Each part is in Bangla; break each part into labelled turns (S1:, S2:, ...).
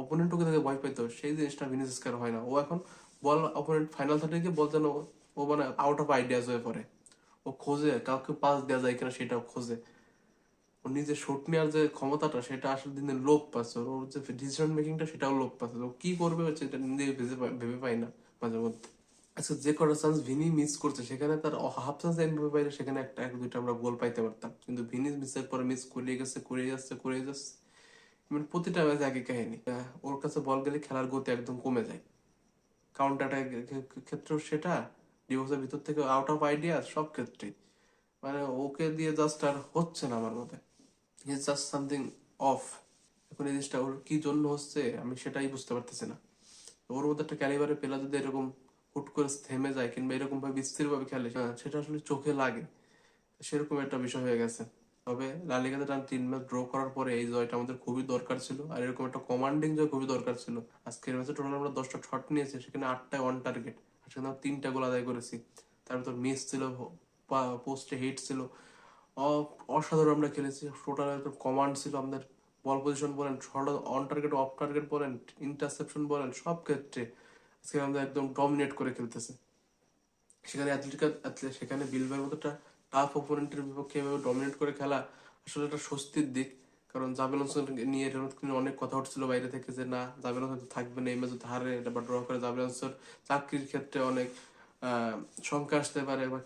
S1: অপোনেন্ট ওকে থেকে ভয় পাইতো, সেই জিনিসটা ভিনিসিয়াসের হয় না। ও এখন বল অপোনেন্ট ফাইনাল থার্ডে গিয়ে বল যেন ও মানে আউট অফ আইডিয়াস হয়ে পড়ে। ও খোঁজে কাউকে পাস দেওয়া যায় কিনা সেটাও খোঁজে। ওর নিজের শট নেওয়ার যে ক্ষমতাটা সেটা আসলে দিন দিন লোপ পাচ্ছে। ওর যে ডিসিশন মেকিংটা সেটাও লোপ পাচ্ছে। ও কি করবে হচ্ছে এটা নিজে ভেবে পাই না মাঝে মধ্যে। আচ্ছা, যে কটা চান্স ভিনি মিস করছে সেখানে তার হাফ চান্স এমভাবে পাইলে সেখানে একটা এক দুইটা আমরা গোল পাইতে পারতাম, কিন্তু ভিনি মিসের পরে মিস করে গেছে, করে যাচ্ছে, করে যাচ্ছে। মানে প্রতিটা ম্যাচে একই কাহিনী। ওর কাছে বল গেলে খেলার গতি একদম কমে যায়। কাউন্টার ক্ষেত্রেও সেটা, ডিভোর্সের ভিতর থেকে আউট অফ আইডিয়া সব ক্ষেত্রেই। মানে ওকে দিয়ে জাস্ট আর হচ্ছে না আমার মতে। Is just something of. এখন এই জিনিসটা ওর কি জন্য হচ্ছে আমি সেটাই বুঝতে পারতেছি না। ওর মধ্যে একটা ক্যালিবারের প্লেয়ার যদি এরকম হুট করে থেমে যায় কিংবা এরকম ভাবে স্থির ভাবে খেলে, সেটা আসলে চোখে লাগে। সেরকম একটা বিষয় হয়ে গেছে। তবে লা লিগাতে টানা 3 ম্যাচ ড্র করার পরে এই জয়টা আমাদের খুবই দরকার ছিল, আর এরকম একটা কমান্ডিং জয় খুবই দরকার ছিল। আজকের ম্যাচে টোটাল আমরা 10টা শট নিয়েছি, সেখানে 8টায় অন টার্গেট, আর সেখানে আমরা 3টা গোল আদায় করেছি। তার ভিতর মিস ছিল, পোস্টে হিট ছিল, অসাধারণ আমরা খেলেছি। টোটাল একটা কমান্ড ছিল আমাদের। বল পজিশন বলেন, shot on target of target বলেন, ইন্টারসেপশন বলেন, সব ক্ষেত্রে আজকে আমাদের একদম ডমিনেট করে খেলতেছে। সেখানে সেখানে বিলবাওয়ের মতো একটা টাফ অপোনেন্টের বিপক্ষে এভাবে ডমিনেট করে খেলা আসলে একটা স্বস্তির দিক। কারণ জাবেল আনসারকে নিয়ে এর মধ্যে কিন্তু অনেক কথা উঠছিল বাইরে থেকে যে না, জাবেল আনসার থাকবে না এই ম্যাচে, হারে বা ড্র করে জাবেল আনসার চাকরির ক্ষেত্রে অনেক শঙ্কা আসতে পারে বা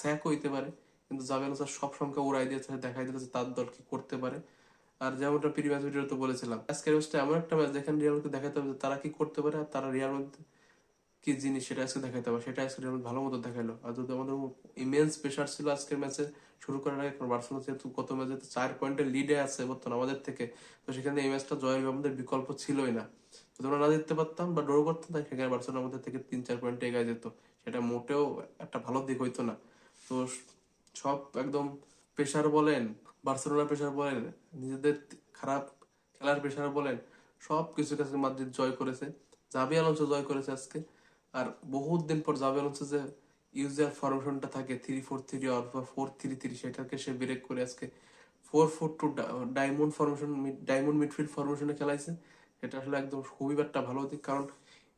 S1: স্যাক হইতে পারে। কিন্তু জাবেল আনসার সব শঙ্কা উড়াই দিয়েছে, দেখাই দিয়েছে তার দল কি করতে পারে। আর যেমনটা প্রিভিয়াস ভিডিওতে বলেছিলাম, আজকের ম্যাচটা এমন একটা ম্যাচ যেখানে রিয়াল মাদ্রিদকে দেখাতে হবে যে তারা কি করতে পারে, আর তারা রিয়াল মাদ্রিদ কি জিনিস সেটা আজকে দেখাতে হবে। সেটা আজকে রিয়াল মাদ্রিদ ভালো মতো দেখালো। আর যদি আমাদের ইমেন্স প্রেশার ছিল আজকের ম্যাচে শুরু করার আগে, কারণ বার্সেলোনা যেহেতু গত ম্যাচে 4 পয়েন্টের লিডে আছে বর্তমানে আমাদের থেকে, তো সেখানে এই ম্যাচটা জয়ের আমাদের বিকল্প ছিলই না। যদি আমরা না জিততে পারতাম বা ড্র করতাম তাই সেখানে বার্সেলোনা আমাদের থেকে 3-4 পয়েন্টে এগিয়ে যেত। সেটা মোটেও একটা ভালো দিক হইতো না। তো সব একদম প্রেশার বলেন, বার্সেলোনার প্রেশার বলেন, নিজেদের খারাপ খেলার প্রেশার বলেন, সব কিছু কাছে মাদ্রিদ জয় করেছে। জাবি আলোনসো জয় করেছে আজকে। আর বহুত দিন পর জাবি আলোনসো যে ইউজুয়াল ফরমেশনটা থাকে 3-4-3 অথবা 4-3-3, সেটাকে সে ব্রেক করে আজকে 4-4-2 ডায়মন্ড ফরমেশন, ডায়মন্ড মিডফিল্ড ফরমেশনে খেলাইছে। এটা আসলে একদম খুবই একটা ভালো দিক। কারণ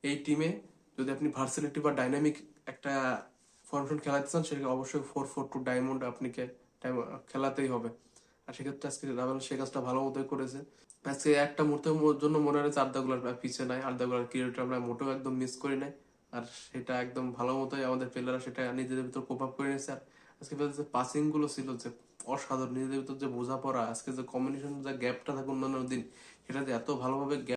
S1: এই টিমে যদি আপনি ভার্সিলিটি বা ডাইনামিক একটা ফরমেশন খেলাতে চান, সেটাকে অবশ্যই 4-4-2 ডায়মন্ড আপনাকে খেলাতেই হবে। আর সেক্ষেত্রে আজকে রাভেল সে কাজটা ভালো মতোই করেছে। আজকে একটা মুহূর্তের জন্য মনে হয়েছে আর্দাগুলার পিছিয়ে নাই, আর্দাগুলার ক্রিয়েটর আমরা মোটেও একদম মিস করি নাই। আর সেটা একদম ভালো মতোই আমাদের প্লেয়াররা সেটা নিজেদের ভিতর কোপ আপ করে নিয়েছে। আর আজকে যে পাসিং গুলো ছিল যে অসাধারণ, নিজেদের ভিতর যে বোঝাপড়া, আজকে যে কম্বিনেশন যে গ্যাপটা থাকে অন্যান্য দিন, সেটা যে এত ভালোভাবে